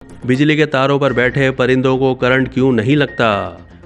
बिजली के तारों पर बैठे परिंदों को करंट क्यों नहीं लगता?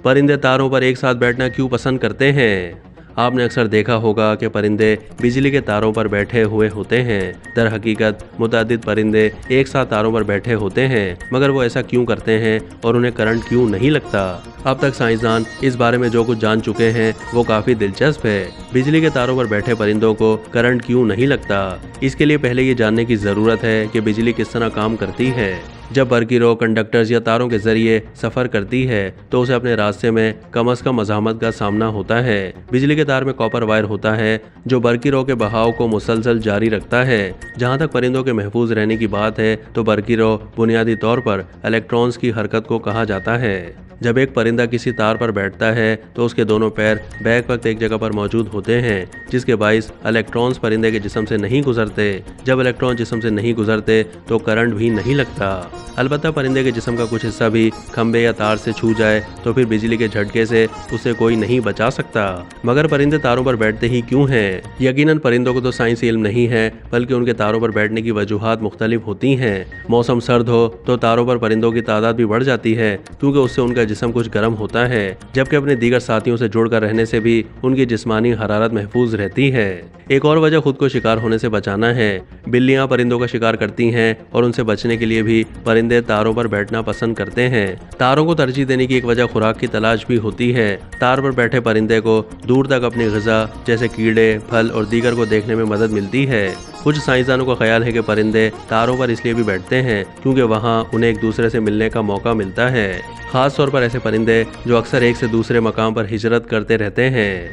परिंदे तारों पर एक साथ बैठना क्यों पसंद करते हैं? आपने अक्सर देखा होगा कि परिंदे बिजली के तारों पर बैठे हुए होते हैं। दर हकीकत मुतअद्दिद परिंदे एक साथ तारों पर बैठे होते हैं, मगर वो ऐसा क्यों करते हैं और उन्हें करंट क्यों नहीं लगता? अब तक साइंसदान इस बारे में जो कुछ जान चुके हैं वो काफी दिलचस्प है। बिजली के तारों पर बैठे परिंदों को करंट क्यों नहीं लगता? इसके लिए पहले ये जानने की जरूरत है कि बिजली किस तरह काम करती है। जब बरकीरों, कंडक्टर्स या तारों के जरिए सफर करती है तो उसे अपने रास्ते में कम से कम मज़ाहमत का सामना होता है। बिजली के तार में कॉपर वायर होता है जो बरकीरों के बहाव को मुसलसल जारी रखता है। जहां तक परिंदों के महफूज रहने की बात है तो बरकीरों बुनियादी तौर पर इलेक्ट्रॉन्स की हरकत को कहा जाता है। जब एक परिंदा किसी तार पर बैठता है तो उसके दोनों पैर बैक वक्त एक जगह पर मौजूद होते हैं, जिसके बाइस इलेक्ट्रॉन्स परिंदे के जिस्म से नहीं गुजरते। जब इलेक्ट्रॉन जिस्म से नहीं गुजरते तो करंट भी नहीं लगता। अलबत्ता परिंदे के जिस्म का कुछ हिस्सा भी खंबे या तार से छू जाए तो फिर बिजली के झटके से उसे कोई नहीं बचा सकता। मगर परिंदे तारों पर बैठते ही क्यों हैं? यकीनन परिंदों को तो साइंसी इल्म नहीं है, बल्कि उनके तारों पर बैठने की वजूहात मुख्तलिफ होती हैं। मौसम सर्द हो तो तारों पर परिंदों की तादाद भी बढ़ जाती है, क्योंकि उससे उनका जिस्म कुछ गर्म होता है, जबकि अपने दीगर साथियों से जुड़कर रहने से भी उनकी जिस्मानी हरारत महफूज रहती है। एक और वजह खुद को शिकार होने से बचाना है। बिल्लियां परिंदों का शिकार करती हैं और उनसे बचने के लिए भी परिंदे तारों पर बैठना पसंद करते हैं। तारों को तरजीह देने की एक वजह खुराक की तलाश भी होती है। तार पर बैठे परिंदे को दूर तक अपनी ग़िज़ा जैसे कीड़े, फल और दीगर को देखने में मदद मिलती है। कुछ साइंसदानों का ख्याल है कि परिंदे तारों पर इसलिए भी बैठते हैं क्योंकि वहां उन्हें एक दूसरे से मिलने का मौका मिलता है, खास तौर पर ऐसे परिंदे जो अक्सर एक से दूसरे मकाम पर हिजरत करते रहते हैं।